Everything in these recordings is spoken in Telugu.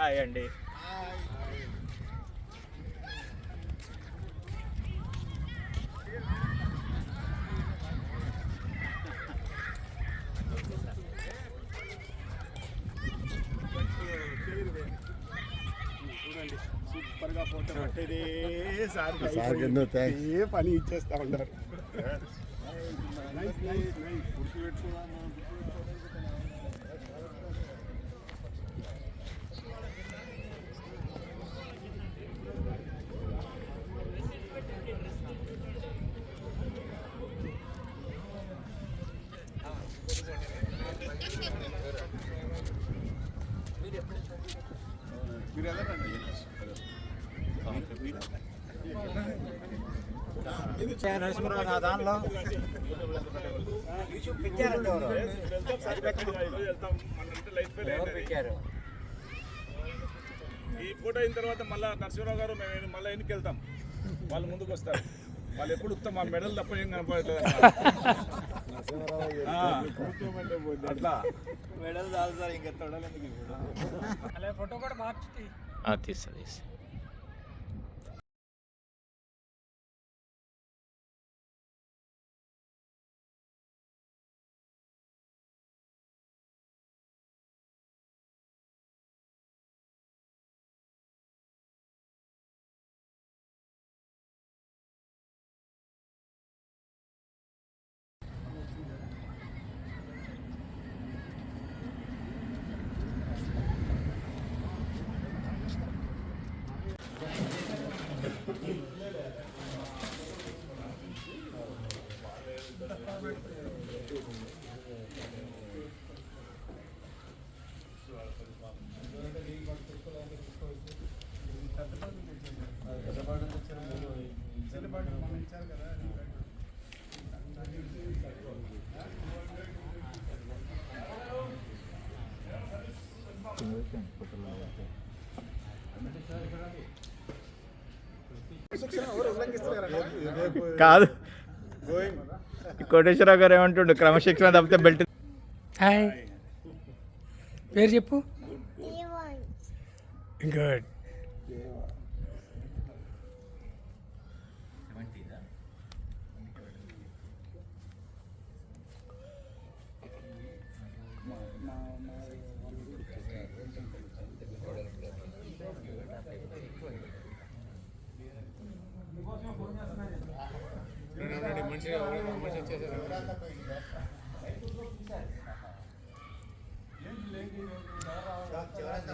హాయ్ అండి. చూడండి సూపర్గా ఫోటో పట్టేదే సార్ పని ఇచ్చేస్తా ఉంటారు. నరసింహరావు నా దానిలో ఈ ఫోటో అయిన తర్వాత మళ్ళీ నరసింహరావు గారు మేము మళ్ళీ ఎన్నికి వెళ్తాం, వాళ్ళు ముందుకు వస్తారు. వాళ్ళు ఎప్పుడు వస్తాం మా మెడల్ తప్ప ఏం కనపడలేదు. అట్లా మెడల్ చాలు సార్, ఇంకా తొడలేదు. అలా ఫోటో కూడా మార్చి తీస్తా. కాదు, కోటేశ్వరరావు గారు ఏమంటుండు, క్రమశిక్షణ తప్పితే బెల్ట్. హాయ్, పేరు చెప్పు. గుడ్.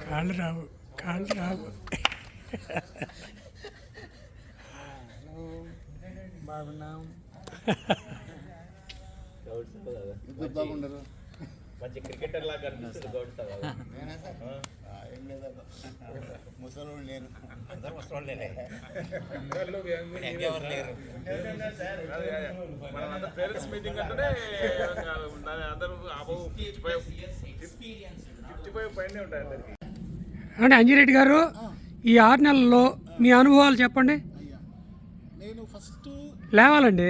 కాళ్ళు రావు. బాగున్నాం. మంచి క్రికెటర్ లాగా ముసలోళ్ళు లేరు, పేరెంట్స్ మీటింగ్ అంటేనే అందరూ 55 పైనే ఉంటాయి అందరికి. అంటే అంజిరెడ్డి గారు, ఈ 6 నెలల్లో మీ అనుభవాలు చెప్పండి. నేను ఫస్ట్ లేవాలండి,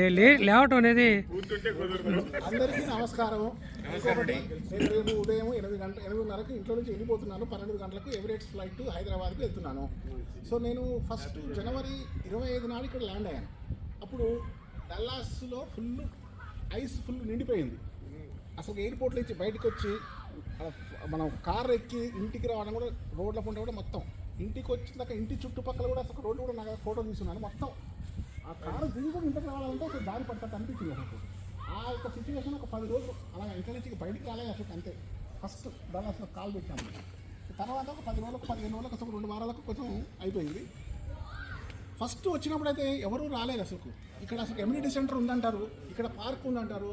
లేవటం అనేది. అందరికీ నమస్కారం. ఇంకొకటి, నేను రేపు ఉదయం 8:30కి ఇంట్లో నుంచి వెళ్ళిపోతున్నాను. 12 గంటలకు ఎమిరేట్స్ ఫ్లైట్ హైదరాబాద్కి వెళ్తున్నాను. సో నేను ఫస్ట్ జనవరి 25 నాడు ఇక్కడ ల్యాండ్ అయ్యాను. అప్పుడు డల్లాస్లో ఐస్ ఫుల్ నిండిపోయింది. అసలు ఎయిర్పోర్ట్ నుంచి బయటకు వచ్చి మనం కార్ ఎక్కి ఇంటికి రావడం కూడా రోడ్ల పంట కూడా మొత్తం ఇంటికి వచ్చినాక ఇంటి చుట్టుపక్కల కూడా అసలు రోడ్డు కూడా నాకు ఫోటో తీసుకున్నాను. మొత్తం ఆ కారు దిగి కూడా ఇంటికి రావాలంటే ఒక దారి పడతాడు అనిపించింది. అసలు ఆ యొక్క సిచ్యువేషన్ ఒక 10 రోజులు అలా ఇంటి నుంచి బయటికి రాలేదు అసలు. అంతే ఫస్ట్ దాని అసలు కాల్ పెట్టాము. తర్వాత ఒక 10 రోజులకు 15 రోజులకు అసలు 2 వారాలకు కొంచెం అయిపోయింది. ఫస్ట్ వచ్చినప్పుడు అయితే ఎవరూ రాలేదు అసలు. ఇక్కడ అసలు కమ్యూనిటీ సెంటర్ ఉందంటారు, ఇక్కడ పార్క్ ఉందంటారు.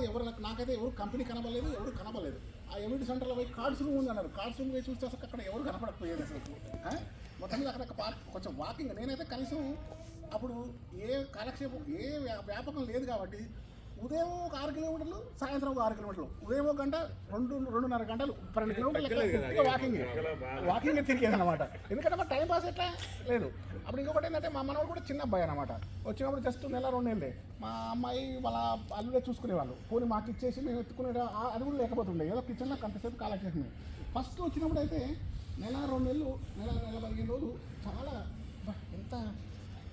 ఎవరు నాకైతే ఎవరు కంపెనీ కనబడలేదు, ఎవరు కనబడలేదు. ఆ కమ్యూనిటీ సెంటర్లో పోయి కార్డ్స్ రూమ్ ఉందన్నారు. కార్డ్స్ రూమ్ పోయి చూస్తే అసలు అక్కడ ఎవరు కనపడకపోయేది అసలు. మొత్తం మీద అక్కడ పార్క్ కొంచెం వాకింగ్. నేనైతే కనీసం అప్పుడు ఏ కాలక్షేపం ఏ వ్యాపకం లేదు కాబట్టి ఉదయం ఒక 6 కిలోమీటర్లు, సాయంత్రం ఒక 6 కిలోమీటర్లు, ఉదయం 1 గంట, 2-2.5 గంటలు, 12 కిలోమీటర్లు వాకింగ్ తిరిగేది అనమాట. ఎందుకంటే మా టైం పాస్ ఎట్లా లేదు. అప్పుడు ఇంకొకటి ఏంటంటే మా మనవాడు కూడా చిన్న అబ్బాయి అనమాట. వచ్చినప్పుడు జస్ట్ 1-2 నెలలే. మా అమ్మాయి వాళ్ళ అల్లుడే చూసుకునేవాళ్ళు. పోనీ మాకు ఇచ్చేసి మేము ఎత్తుకునే అది కూడా లేకపోతుండే. ఏదో కిచెన్లో కంతసేపు కాలక్షేపం. ఫస్ట్ వచ్చినప్పుడు అయితే నెల 2 నెలలు నెల 15 రోజులు చాలా ఎంత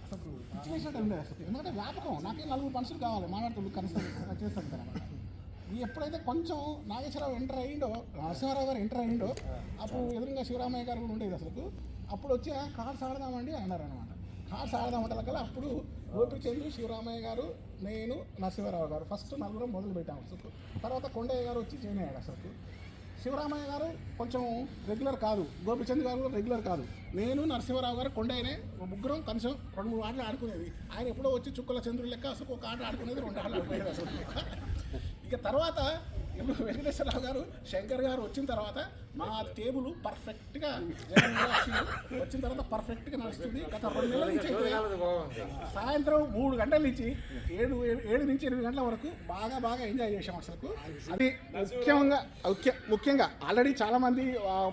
అసలు సిచ్యువేషన్ ఉండే అసలు. ఎందుకంటే వ్యాపకం నాకే 4 మనుషులు కావాలి మాట్లాడుతుంది కనీసం చేస్తాను అనమాట. ఎప్పుడైతే కొంచెం నాగేశ్వరరావు ఎంటర్ అయ్యిండో, నరసింహారావు గారు ఎంటర్ అయ్యిండో, అప్పుడు ఎదురుగా శివరామయ్య గారు కూడా ఉండేది అసలు. అప్పుడు వచ్చి కార్డ్స్ ఆడదామండి అన్నారు అనమాట. కార్డ్స్ ఆడదామంటే కల్లా అప్పుడు గోపిచంద్రు, శివరామయ్య గారు, నేను, నరసింహారావు గారు ఫస్ట్ నలుగురం మొదలు పెట్టాము అసలు. తర్వాత కొండయ్య గారు వచ్చి జాయిన్ అయ్యాడు అసలు. శివరామయ్య గారు కొంచెం రెగ్యులర్ కాదు, గోపిచంద్ గారు కూడా రెగ్యులర్ కాదు. నేను, నరసింహారావు గారు, కొండయ్యనే ముగ్గురం కనీసం 2-3 ఆటలు ఆడుకునేది. ఆయన ఎప్పుడో వచ్చి చుక్కల చంద్రుడు లెక్క అసలు ఒక ఆట ఆడుకునేది, 2 ఆటలు ఆడుకునేది అసలు. ఇక తర్వాత ఇప్పుడు వెంకటేశ్వరరావు గారు, శంకర్ గారు వచ్చిన తర్వాత మా టేబుల్ పర్ఫెక్ట్గా వచ్చిన తర్వాత పర్ఫెక్ట్గా నడుస్తుంది. గత 2 నెలల నుంచి అయితే సాయంత్రం 3 గంటల నుంచి 7 నుంచి 8 గంటల వరకు బాగా ఎంజాయ్ చేసాం అసలు. అది ముఖ్యంగా ఆల్రెడీ చాలామంది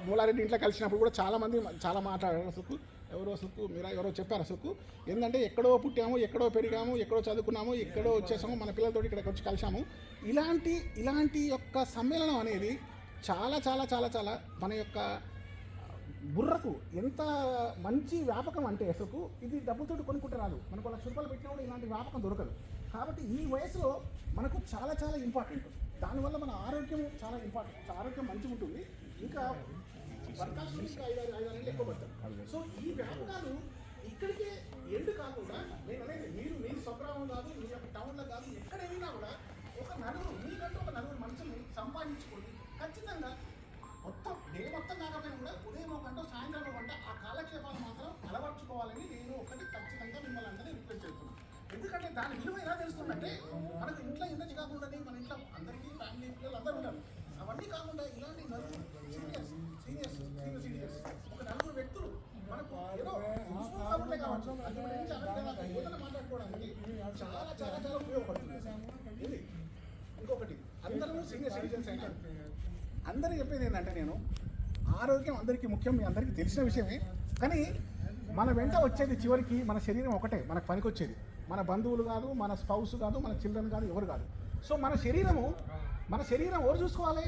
మూలారెడ్డి ఇంట్లో కలిసినప్పుడు కూడా చాలామంది చాలా మాట్లాడారు అసలు. ఎవరో చెప్పారు అసలు. ఏంటంటే ఎక్కడో పుట్టాము, ఎక్కడో పెరిగాము, ఎక్కడో చదువుకున్నాము, ఎక్కడో వచ్చేసాము, మన పిల్లలతో ఇక్కడికి వచ్చి కలిసాము. ఇలాంటి యొక్క సమ్మేళనం అనేది చాలా మన యొక్క బుర్రకు ఎంత మంచి వ్యాపకం అంటే అసలు ఇది డబ్బులతో కొనుక్కుంటే రాదు. మనకు 1 లక్ష రూపాయలు పెట్టినా కూడా ఇలాంటి వ్యాపకం దొరకదు. కాబట్టి ఈ వయసులో మనకు చాలా ఇంపార్టెంట్. దానివల్ల మన ఆరోగ్యం చాలా ఇంపార్టెంట్. ఆరోగ్యం మంచిగా ఉంటుంది. ఇంకా వర్కాలు ఇంకా 5-6 నెలలు ఎక్కువ పడతారు. సో ఈ వ్యాపకాలు ఇక్కడికే ఎండు కాకుండా నేను అనేది మీరు స్వగ్రామం కాదు, మీ యొక్క టౌన్లో కాదు, ఎక్కడైనా కూడా ఒక మీకంటూ ఒక 4 మనుషుల్ని సంపాదించుకొని ఖచ్చితంగా డే మొత్తం కాకపోయినా కూడా ఉదయం 1 గంట, సాయంత్రం 1 గంట ఆ కాలక్షేపాలు మాత్రం అలవర్చుకోవాలని నేను ఖచ్చితంగా మిమ్మల్ని అందరినీ రిక్వెస్ట్ చేస్తున్నాను. ఎందుకంటే దాని విలువ ఎలా తెలుస్తుందంటే మనకు ఇంట్లో ఎంత కాకుండా మన ఇంట్లో అందరికీ ఫ్యామిలీ పిల్లలు అందరూ ఉంటారు. అవన్నీ కాకుండా ఇలాంటి సీనియర్స్ ఒక 4 వ్యక్తులు మనకు ఏదో కాబట్టే కావచ్చు అది గురించి మాట్లాడుకోవడానికి చాలా ఉపయోగపడుతుంది. ఇంకొకటి అందరూ సీనియర్ సిటిజన్స్ అయినా అందరూ చెప్పేది ఏంటంటే నేను ఆరోగ్యం అందరికీ ముఖ్యం, మీ అందరికీ తెలిసిన విషయమే. కానీ మన వెంట వచ్చేది చివరికి మన శరీరం ఒకటే మనకు పనికొచ్చేది. మన బంధువులు కాదు, మన స్పౌస్ కాదు, మన చిల్డ్రన్ కాదు, ఎవరు కాదు. సో మన శరీరం ఎవరు చూసుకోవాలి?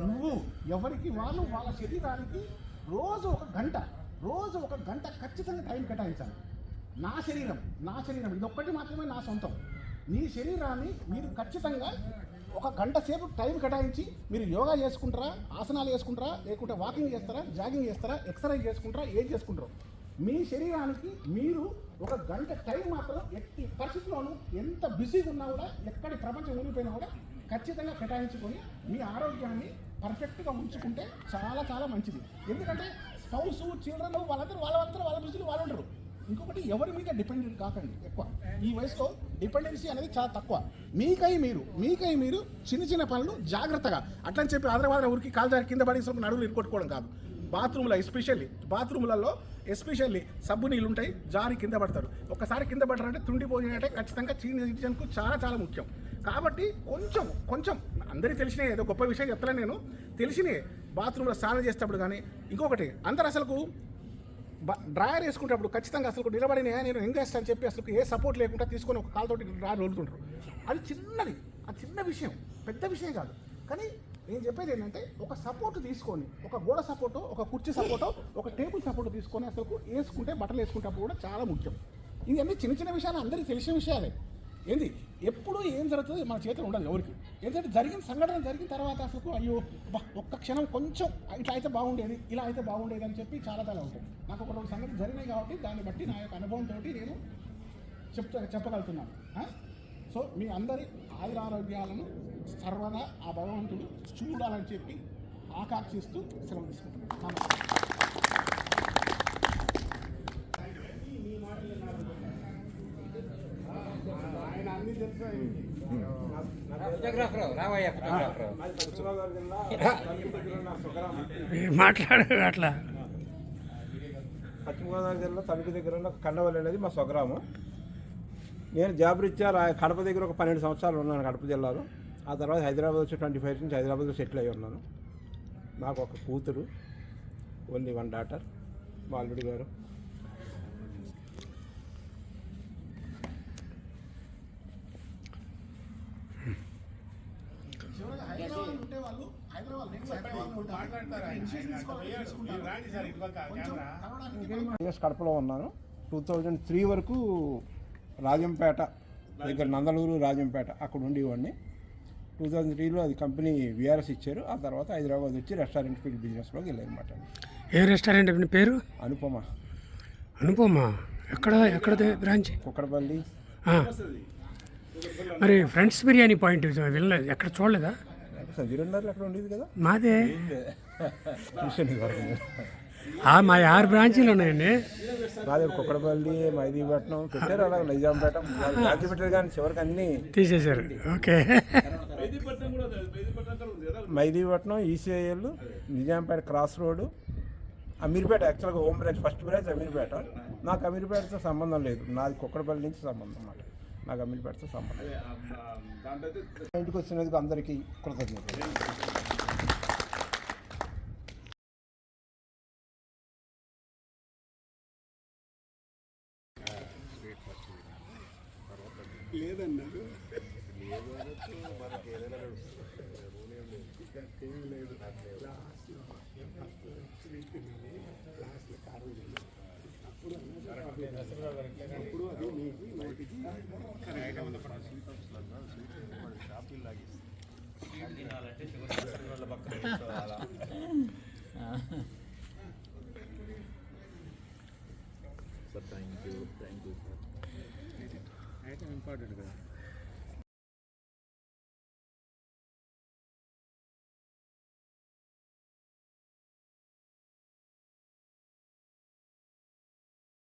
నువ్వు. ఎవరికి వాళ్ళ శరీరానికి రోజు ఒక గంట ఖచ్చితంగా టైం కేటాయించాలి. నా శరీరం ఇదొక్కటి మాత్రమే నా సొంతం. మీ శరీరాన్ని మీరు ఖచ్చితంగా 1 గంట సేపు టైం కేటాయించి మీరు యోగా చేసుకుంటారా, ఆసనాలు చేసుకుంటారా, లేకుంటే వాకింగ్ చేస్తారా, జాగింగ్ చేస్తారా, ఎక్సర్సైజ్ చేసుకుంటారా, ఏం చేసుకుంటారో మీ శరీరానికి మీరు 1 గంట టైం మాత్రం ఎట్టి పరిస్థితుల్లోనూ ఎంత బిజీగా ఉన్నా కూడా, ఎక్కడి ప్రపంచం ఊరిపోయినా కూడా ఖచ్చితంగా కేటాయించుకొని మీ ఆరోగ్యాన్ని పర్ఫెక్ట్గా ఉంచుకుంటే చాలా మంచిది. ఎందుకంటే స్పౌస్, చిల్డ్రన్ వాళ్ళ బిజీలు వాళ్ళు ఉంటారు. ఇంకొకటి ఎవరి మీద డిపెండెంట్ కాకండి ఎక్కువ. ఈ వయసులో డిపెండెన్సీ అనేది చాలా తక్కువ. మీకై మీరు చిన్న పనులు జాగ్రత్తగా అట్లని చెప్పి ఆదరవాదర ఊరికి కాలు కింద పడి నడువులు ఇరుకొట్టుకోవడం కాదు. బాత్రూములలో ఎస్పెషల్లీ సబ్బు నీళ్ళు ఉంటాయి, జారి కింద పడతారు. ఒక్కసారి కింద పడతారంటే తుండిపోయినట్టే. ఖచ్చితంగా సీనియర్ సిటిజన్కు చాలా ముఖ్యం. కాబట్టి కొంచెం అందరికీ తెలిసినాయి, ఏదో గొప్ప విషయం చెప్తాను నేను, తెలిసినాయి. బాత్రూంలో స్నానం చేసేటప్పుడు కానీ ఇంకొకటి అందరు అసలు డ్రాయర్ వేసుకుంటప్పుడు ఖచ్చితంగా అసలు నిలబడినా నేను ఏం చేస్తాను అని చెప్పి అసలు ఏ సపోర్ట్ లేకుండా తీసుకొని ఒక కాలుతోటి డ్రాయర్ వదులుతుంటారు. అది చిన్న విషయం, పెద్ద విషయం కాదు. కానీ నేను చెప్పేది ఏంటంటే ఒక సపోర్ట్ తీసుకొని, ఒక గోడ సపోర్టో, ఒక కుర్చీ సపోర్టో, ఒక టేబుల్ సపోర్ట్ తీసుకొని అసలు వేసుకుంటే బట్టలు వేసుకుంటప్పుడు కూడా చాలా ముఖ్యం. ఇవన్నీ చిన్న విషయాలు అందరికీ తెలిసిన విషయాలే. ఏంది ఎప్పుడు ఏం జరుగుతుంది మన చేతిలో ఉండదు ఎవరికి. ఏంటంటే సంఘటన జరిగిన తర్వాత అసలు అయ్యో ఒక్క క్షణం కొంచెం ఇట్లా అయితే బాగుండేది, ఇలా అయితే బాగుండేది అని చెప్పి చాలా ఉంటుంది. నాకు ఒక 2 సంఘటనలు జరిగినాయి కాబట్టి దాన్ని బట్టి నా యొక్క అనుభవంతో నేను చెప్పగలుగుతున్నాను. సో మీ అందరి ఆయురారోగ్యాలను సర్వదా ఆ భగవంతుడు చూడాలని చెప్పి ఆకాంక్షిస్తూ సెలవు తీసుకుంటున్నాను. ఆయన అన్ని తెలుసు. మాట్లాడారు అట్లా. పశ్చిమ గోదావరి జిల్లా తణుకు దగ్గర ఉన్న కండవల్లి అనేది మా స్వగ్రామం. నేను జాబ్ రీత్యా కడప దగ్గర ఒక 12 సంవత్సరాలు ఉన్నాను కడప జిల్లాలో. ఆ తర్వాత హైదరాబాద్ వచ్చి 25 నుంచి హైదరాబాద్లో సెటిల్ అయ్యి ఉన్నాను. నాకు ఒక కూతురు, ఓన్లీ 1 డాటర్, మా అల్లుడి గారు. హైదరాబాద్ ఉంటే వాళ్ళు హైదరాబాద్ ఇయర్స్ కడపలో ఉన్నాను. 2003 వరకు రాజంపేట దగ్గర నందలూరు రాజంపేట అక్కడ ఉండేవాడిని. 2003లో అది కంపెనీ విఆర్ఎస్ ఇచ్చారు. ఆ తర్వాత హైదరాబాద్ వచ్చి రెస్టారెంట్ ఫీల్డ్ బిజినెస్లోకి వెళ్ళానమాట. ఏ రెస్టారెంట్ మీ పేరు? అనుపమ. అనుపమ. ఎక్కడ బ్రాంచ్? కుక్కడపల్లి. మరి ఫ్రెండ్స్ బిర్యానీ పాయింట్ వెళ్ళలేదు, ఎక్కడ చూడలేదా? సజ్జీరండర్లు అక్కడ ఉండేది కదా, మాదే. చూసాను మా 6 బ్రాంచీలు ఉన్నాయండి. మాది కుక్కడపల్లి, మైదీపట్నం పెట్టారు, అలాగే నిజాంపేట బ్రాంచ్ పెట్టారు కానీ చివరికి అన్నీ తీసేశారు. Okay. Mehdipatnam, ECIL, Nizampet cross road, Ameerpet. యాక్చువల్గా home branch first branch Ameerpet. నాకు అమీర్పేటతో సంబంధం లేదు, నాది కుక్కడపల్లి నుంచి సంబంధం అన్నమాట. నాకు అమీర్పేటతో సంబంధం. ఇంటికి వచ్చినందుకు అందరికీ కృతజ్ఞతలు. లేదన్నారు. అప్పుడు అది మీకు బయటికి sir thank you sir. Item important కదా.